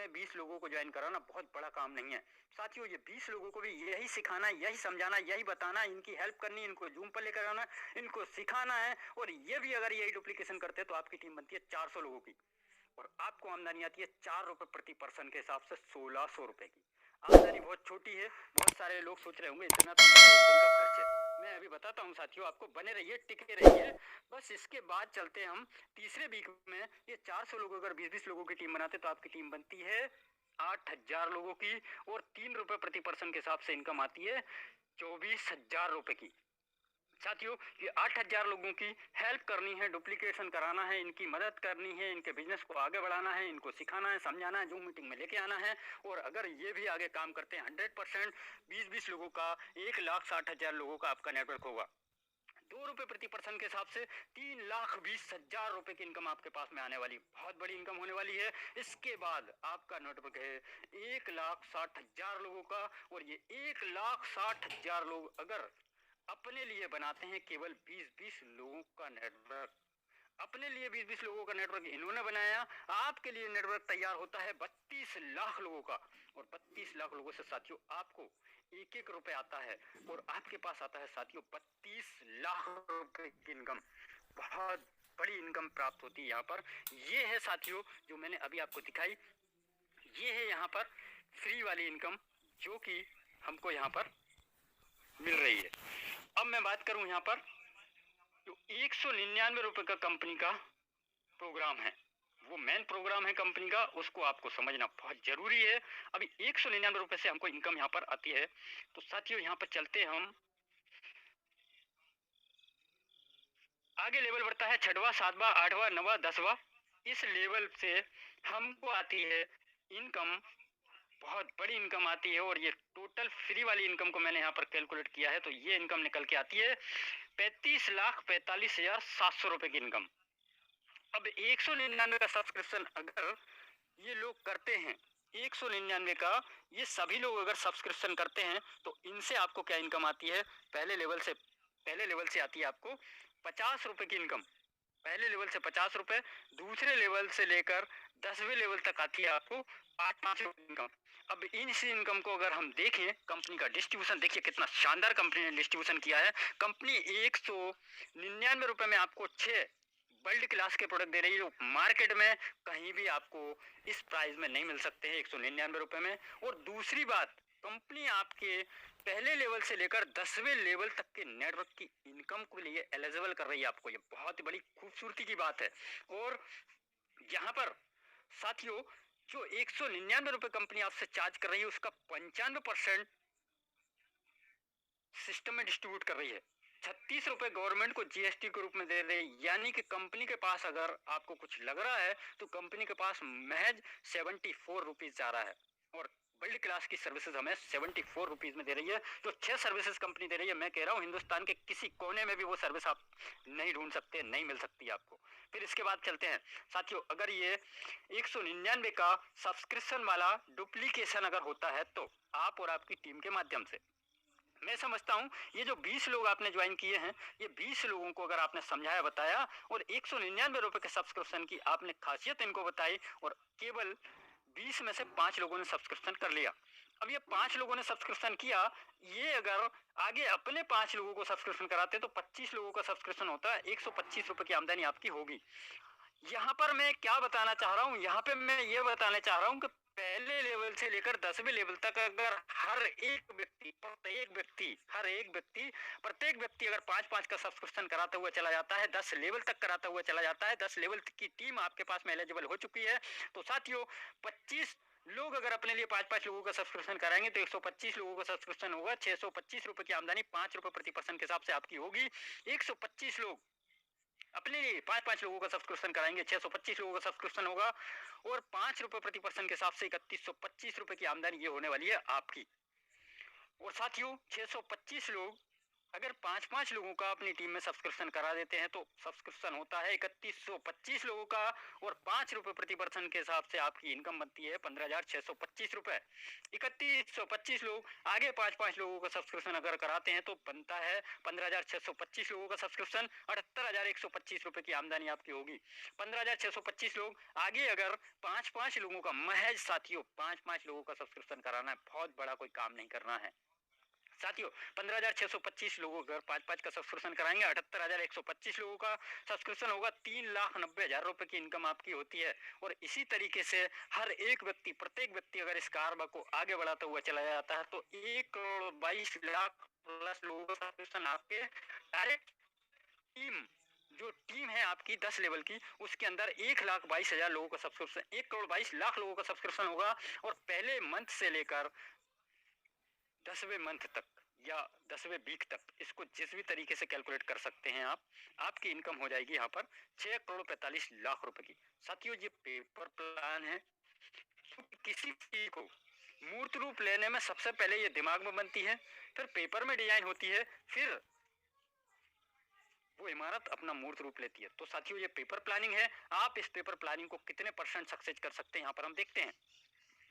में 20 लोगों को ज्वाइन कराना बहुत बड़ा काम नहीं है साथियों। ये 20 लोगों को भी यही सिखाना, यही समझाना, यही बताना, इनकी हेल्प करनी, इनको जूम पर लेकर आना, इनको सिखाना है। और ये भी अगर यही डुप्लीकेशन करते हैं तो आपकी टीम बनती है 400 लोगों की और आपको आमदनी आती है 4 रुपए प्रति पर्सन के हिसाब से 1600 रुपए की। आमदनी बहुत छोटी है। बहुत सारे लोग सोच रहे होंगे इतना तो एक दिन का खर्च है। मैं अभी बताता हूँ साथियों, आपको बने रहिए, टिके रहिए। बस इसके बाद चलते हम तीसरे वीक में। ये 400 लोग अगर 20-20 लोगों की टीम बनाते तो आपकी टीम बनती है 8000 लोगों की और 3 रुपए प्रति पर्सन के हिसाब से इनकम आती है 24,000 रुपए की। साथियों, ये 8000 लोगों की हेल्प करनी है, डुप्लीकेशन कराना है, इनकी मदद करनी है, इनके बिजनेस को आगे बढ़ाना है, इनको सिखाना है, समझाना है, जूम मीटिंग में लेके आना है। और अगर ये भी आगे काम करते हैं 100%, 20-20 लोगों का 1,60,000 लोगों का आपका नेटवर्क होगा। 2 रुपए प्रति पर्सन के हिसाब से 3,20,000 रुपए की इनकम आपके पास में आने वाली, बहुत बड़ी इनकम होने वाली है। इसके बाद आपका नेटवर्क है 1,60,000 लोगों का। और ये 1,60,000 लोग अगर अपने लिए बनाते हैं केवल 20-20 लोगों का नेटवर्क, अपने लिए 20-20 लोगों का नेटवर्क इन्होंने बनाया, आपके लिए नेटवर्क तैयार होता है 32 लाख लोगों का। और 32 लाख लोगों से साथियों आपको 1-1 रुपए आता है और आपके पास आता है साथियों 32 लाख रुपए की इनकम। बहुत बड़ी इनकम प्राप्त होती है यहाँ पर। ये है साथियों जो मैंने अभी आपको दिखाई, ये है यहाँ पर फ्री वाली इनकम जो कि हमको यहाँ पर मिल रही है। अब मैं बात करूं यहाँ पर जो 199 रुपए का कंपनी का प्रोग्राम है, वो मेन प्रोग्राम है कंपनी का, उसको आपको समझना बहुत जरूरी है। अभी 199 रुपए से हमको इनकम यहाँ पर आती है। तो साथियों यहाँ पर चलते हम आगे, लेवल बढ़ता है 6वां, 7वां, 8वां, 9वां, 10वां। इस लेवल से हमको आती है इनकम, बहुत बड़ी इनकम आती है। और ये टोटल फ्री वाली इनकम को मैंने यहाँ पर कैलकुलेट किया है तो ये इनकम निकल के आती है 35,45,700 रुपए की इनकम। अब 199 का सब्सक्रिप्शन अगर ये लोग करते हैं, 199 का ये सभी लोग अगर सब्सक्रिप्शन करते हैं तो इनसे आपको क्या इनकम आती है, पहले लेवल से आती है आपको 50 रुपए की इनकम। पहले लेवल से 50 रुपए, दूसरे लेवल से लेकर 10वें लेवल तक आती है आपको 8-5 रुपए इनकम। अब इसी इनकम को अगर हम देखें, कंपनी का डिस्ट्रीब्यूशन देखिए कितना शानदार कंपनी ने डिस्ट्रीब्यूशन किया है। कंपनी 199 रुपए में आपको 6 वर्ल्ड क्लास के प्रोडक्ट दे रही है जो मार्केट में कहीं भी आपको इस प्राइस में नहीं मिल सकते हैं 199 रुपए में। और दूसरी बात, कंपनी आपके पहले लेवल से लेकर 10वें लेवल तक के नेटवर्क की इनकम के लिए एलिजिबल कर रही है आपको। ये बहुत बड़ी खूबसूरती की बात है। और यहाँ पर साथियों जो 199 रुपए कंपनी आपसे चार्ज कर रही है उसका 95% सिस्टम में डिस्ट्रीब्यूट कर रही है। 36 रुपए गवर्नमेंट को जीएसटी के रूप में दे रही है। यानी कि कंपनी के पास अगर आपको कुछ लग रहा है तो कंपनी के पास महज 74 रुपीज जा रहा है। और वर्ल्ड क्लास की सर्विसेज हमें 74 रुपीज में दे रही है। जो 6 सर्विसेज कंपनी दे रही है, मैं कह रहा हूँ हिंदुस्तान के किसी कोने में भी वो सर्विस आप नहीं ढूंढ सकते, नहीं मिल सकती आपको। फिर इसके बाद चलते हैं साथियों, अगर ये 199 का सब्सक्रिप्शन वाला डुप्लीकेशन अगर होता है तो आप और आपकी टीम के माध्यम से, मैं समझता हूं ये जो 20 लोग आपने ज्वाइन किए हैं, ये 20 लोगों को अगर आपने समझाया, बताया और 199 रुपए के सब्सक्रिप्शन की आपने खासियत इनको बताई और केवल 20 में से 5 लोगों ने सब्सक्रिप्शन कर लिया। अब ये 5 लोगों ने सब्सक्रिप्शन किया, ये अगर आगे अपने 5 लोगों को सब्सक्रिप्शन कराते तो 25 लोगों का सब्सक्रिप्शन होता है, 125 रुपए की आमदनी आपकी होगी। यहाँ पर मैं क्या बताना चाह रहा हूँ, यहाँ पे मैं ये बताना चाह रहा हूँ कि पहले लेवल से लेकर 10वें लेवल तक अगर प्रत्येक व्यक्ति अगर 5-5 का सब्सक्रिप्शन कराता हुआ चला जाता है, 10 लेवल तक कराता हुआ चला जाता है, 10 लेवल की टीम आपके पास में एलिजिबल हो चुकी है। तो साथियों 25 लोग अगर अपने लिए 5-5 लोगों का सब्सक्रिप्शन कराएंगे तो 125 लोगों का सब्सक्रिप्शन होगा, 625 रुपए की आमदनी 5 रुपए प्रति पर्सन के हिसाब से आपकी होगी। 125 लोग अपने लिए 5-5 लोगों का सब्सक्रिप्शन कराएंगे, 625 लोगों का सब्सक्रिप्शन होगा और 5 रुपए प्रति पर्सन के हिसाब से 3125 रुपए की आमदनी ये होने वाली है आपकी। और साथियों 625 लोग अगर 5-5 लोगों का अपनी टीम में सब्सक्रिप्शन करा देते हैं तो सब्सक्रिप्शन होता है 3125 लोगों का, और 5 रुपए प्रति पर्सन के हिसाब से आपकी इनकम बनती है 15,625 रुपए। 3125 लोग आगे 5-5 लोगों का सब्सक्रिप्शन अगर कराते हैं तो बनता है 15,625 लोगों का सब्सक्रिप्शन, 78,125 रुपए की आमदनी आपकी होगी। 15,625 लोग आगे अगर 5-5 लोगों का, महज साथियों 5-5 लोगों का सब्सक्रिप्शन कराना है, बहुत बड़ा कोई काम नहीं करना है साथियों। 15,625 लोगों अगर 5-5 का सब्सक्रिप्शन कराएंगे, 78,125 लोगों का सब्सक्रिप्शन होगा, 3,90,000 रुपए की इनकम आपकी होती है। और इसी तरीके से हर एक व्यक्ति, प्रत्येक व्यक्ति अगर इस कारबार को आगे बढ़ाता हुआ चला जाता है तो 1,22,00,000 प्लस लोगों का सब्सक्रिप्शन आपके डायरेक्ट टीम, जो टीम है आपकी 10 लेवल की, उसके अंदर 1,22,000 लोगों का सब्सक्रिप्शन, 1,22,00,000 लोगों का सब्सक्रिप्शन होगा। और पहले मंथ से लेकर 10वें मंथ तक या 10वें वीक तक, इसको जिस भी तरीके से कैलकुलेट कर सकते हैं आप, आपकी इनकम हो जाएगी यहाँ पर 6,45,00,000 रुपए की। साथियों ये पेपर प्लान है। किसी चीज को मूर्त रूप लेने में सबसे पहले ये दिमाग में बनती है, फिर पेपर में डिजाइन होती है, फिर वो इमारत अपना मूर्त रूप लेती है। तो साथियों ये पेपर प्लानिंग है। आप इस पेपर प्लानिंग को कितने % सक्सेस कर सकते हैं यहाँ पर हम देखते हैं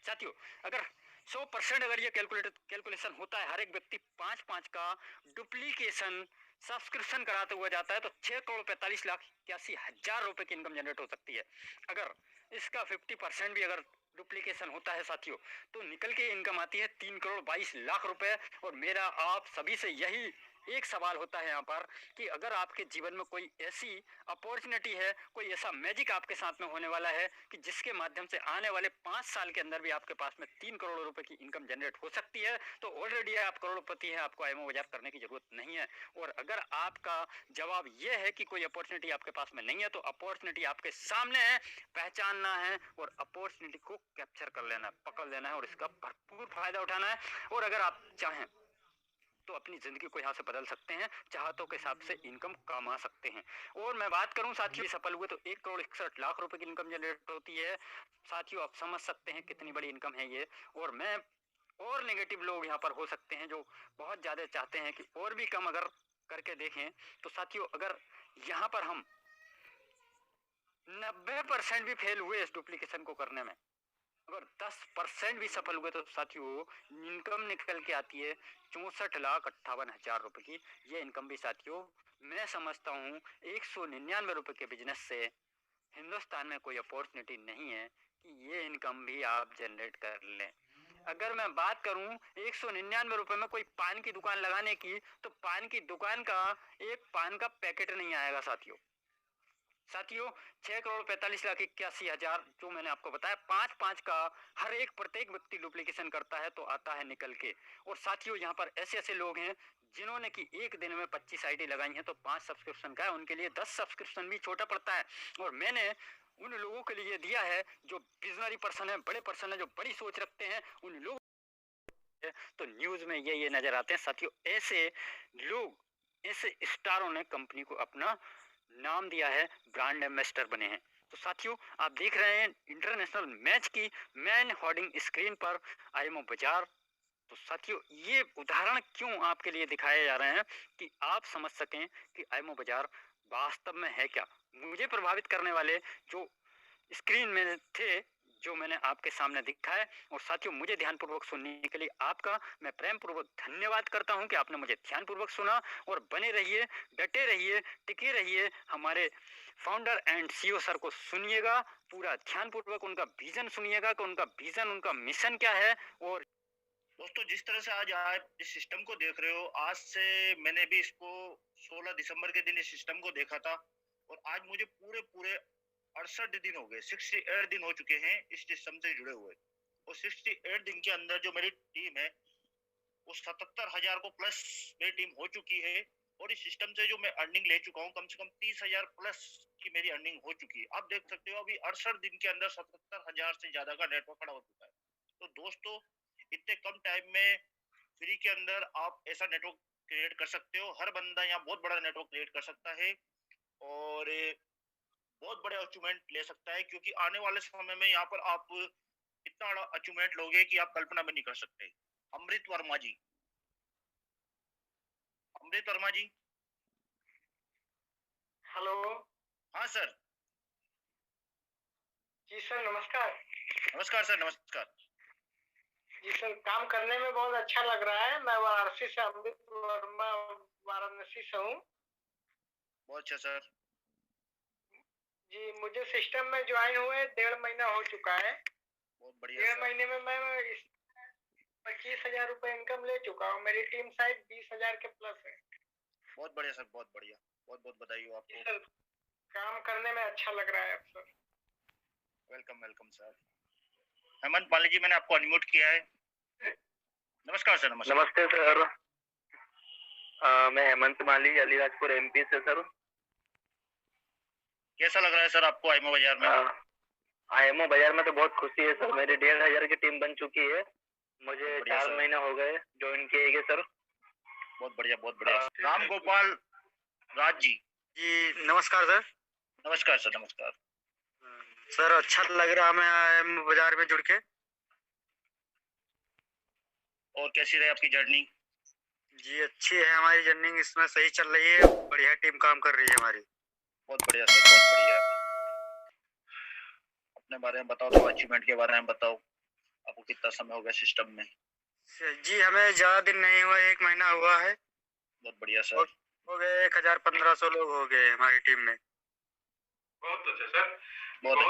साथियों। अगर 100% अगर ये कैलकुलेशन होता है, हर एक व्यक्ति 5-5 का डुप्लीकेशन सब्सक्रिप्शन कराते हुआ जाता है तो 6,45,81,000 रुपए की इनकम जनरेट हो सकती है। अगर इसका 50% भी अगर डुप्लीकेशन होता है साथियों तो निकल के इनकम आती है 3,22,00,000 रुपए। और मेरा आप सभी से यही एक सवाल होता है यहाँ पर कि अगर आपके जीवन में कोई ऐसी अपॉर्चुनिटी है, कोई ऐसा मैजिक आपके साथ में होने वाला है कि जिसके माध्यम से आने वाले 5 साल के अंदर भी आपके पास में 3 करोड़ रुपए की इनकम जनरेट हो सकती है, तो ऑलरेडी आप करोड़पति हैं, आपको आईएमओ बाजार करने की जरूरत नहीं है। और अगर आपका जवाब ये है कि कोई अपॉर्चुनिटी आपके पास में नहीं है तो अपॉर्चुनिटी आपके सामने है, पहचानना है और अपॉर्चुनिटी को कैप्चर कर लेना है, पकड़ लेना है और इसका भरपूर फायदा उठाना है। और अगर आप चाहें तो अपनी जिंदगी को यहाँ से बदल सकते हैं, चाहतों के हिसाब से इनकम कमा सकते हैं। और मैं बात करूं साथियों, सफल हुए तो 1,61,00,000 रुपए की इनकम जनरेट होती है साथियों। आप समझ सकते हैं कितनी बड़ी इनकम है ये। और मैं और नेगेटिव लोग यहाँ पर हो सकते हैं जो बहुत ज्यादा चाहते हैं कि और भी कम अगर करके देखें, तो साथियों अगर यहाँ पर हम 90% भी फेल हुए इस डुप्लीकेशन को करने में, अगर 10% भी सफल हुए तो साथियों इनकम निकल के आती है 64,58,000 रुपए की। ये इनकम भी साथियों मैं समझता हूँ 199 रुपए के बिजनेस से हिंदुस्तान में कोई अपॉर्चुनिटी नहीं है कि ये इनकम भी आप जनरेट कर लें। अगर मैं बात करूं 199 रुपए में कोई पान की दुकान लगाने की, तो पान की दुकान का एक पान का पैकेट नहीं आएगा साथियों। 6,45,81,000 जो मैंने आपको बताया, 5-5 का हर एक प्रत्येक व्यक्ति डुप्लीकेशन करता है तो आता है निकल के। और साथियों यहाँ पर ऐसे ऐसे लोग हैं जिन्होंने कि एक दिन में 25 आईडी लगाई है तो 5 सब्सक्रिप्शन का है, उनके लिए 10 सब्सक्रिप्शन भी छोटा पड़ता है। और मैंने उन लोगों के लिए दिया है जो विजनरी पर्सन है, बड़े पर्सन है, जो बड़ी सोच रखते हैं, उन लोग तो न्यूज में ये नजर आते हैं साथियों। ऐसे लोग, ऐसे स्टारों ने कंपनी को अपना नाम दिया है, ब्रांड एम्बेसडर बने हैं। तो साथियों आप देख रहे हैं इंटरनेशनल मैच की मेन होर्डिंग स्क्रीन पर आईएमओ बाजार। तो साथियों ये उदाहरण क्यों आपके लिए दिखाए जा रहे हैं कि आप समझ सकें कि आईएमओ बाजार वास्तव में है क्या। मुझे प्रभावित करने वाले जो स्क्रीन में थे, जो मैंने आपके सामने दिखा है। और साथियों मुझे ध्यानपूर्वक सुनने के लिए आपका मैं प्रेम पूर्वक धन्यवाद करता हूं कि आपने मुझे ध्यानपूर्वक सुना। और बने रहिए, डटे रहिए, टिके रहिए, हमारे फाउंडर एंड सीईओ सर को सुनिएगा पूरा ध्यानपूर्वक, उनका विजन सुनिएगा कि उनका विजन, उनका मिशन क्या है। और दोस्तों जिस तरह से आज आप इस सिस्टम को देख रहे हो, आज से मैंने भी इसको 16 दिसंबर के दिन इस सिस्टम को देखा था और आज मुझे पूरे पूरे 68 दिन हो गए, 68 दिन हो चुके हैं इस सिस्टम से जुड़े हुए। और 68 दिन के अंदर जो मेरी टीम है वो 77,000 को प्लस मेरी टीम हो चुकी है। और इस सिस्टम से जो मैं अर्निंग ले चुका हूँ, कम से कम 30,000 प्लस की मेरी अर्निंग हो चुकी है। आप देख सकते हो अभी 68 दिन के अंदर 77,000 से ज्यादा का नेटवर्क खड़ा हो चुका है। तो दोस्तों इतने कम टाइम में फ्री के अंदर आप ऐसा नेटवर्क क्रिएट कर सकते हो। हर बंदा यहाँ बहुत बड़ा नेटवर्क क्रिएट कर सकता है और बहुत बड़े अचीवमेंट ले सकता है, क्योंकि आने वाले समय में यहाँ पर आप इतना बड़ा अचीवमेंट लोगे कि आप कल्पना भी नहीं कर सकते। अमृत वर्मा जी। अमृत वर्मा जी। हेलो। हाँ सर। जी सर, नमस्कार। नमस्कार सर, नमस्कार। जी सर, काम करने में बहुत अच्छा लग रहा है। मैं वाराणसी से अमृत वर्मा, वाराणसी से हूँ। बहुत अच्छा सर। जी, मुझे सिस्टम में ज्वाइन हुए 1.5 महीना हो चुका है। बहुत बढ़िया 1.5 सर। महीने में मैं 25,000 रुपए इनकम ले चुका हूँ। मेरी टीम साइज 20,000 के प्लस है। बहुत बढ़िया सर, बहुत बढ़िया। बहुत बहुत बधाई हो जी आपको। सर, काम करने में अच्छा लग रहा है अब sir. Welcome welcome sir. Hemant Mali ji, मैंने आपको अनम्यूट किया है। नमस्कार सर। नमस्कार। नमस्ते सर। मैं हेमंत माली, अलीराजपुर एमपी से सर। कैसा लग रहा है सर आपको आईएमओ बाजार में? आईएमओ बाजार में तो बहुत खुशी है सर। मेरी 1,500 की टीम बन चुकी है। मुझे 4 महीने हो गए ज्वाइन किए गए सर। बहुत बढ़िया, बहुत बढ़िया। राम गोपाल राज जी। जी नमस्कार सर। नमस्कार सर, नमस्कार। सर अच्छा लग रहा है मैं बाजार में जुड़ के। और कैसी रही आपकी जर्नी? जी अच्छी है हमारी जर्नी, इसमें सही चल रही है। बढ़िया टीम काम कर रही है हमारी। बहुत बढ़िया सर, बहुत बढ़िया। अपने बारे में बताओ, तो अचीवमेंट के बारे में बताओ। आपको कितना समय हो गया सिस्टम में? जी हमें ज्यादा दिन नहीं हुआ, 1 महीना हुआ है। बहुत बढ़िया सर। हो गए 1,000-1,500 लोग हो गए हमारी टीम में। बहुत अच्छा सर। बहुत अच्छा।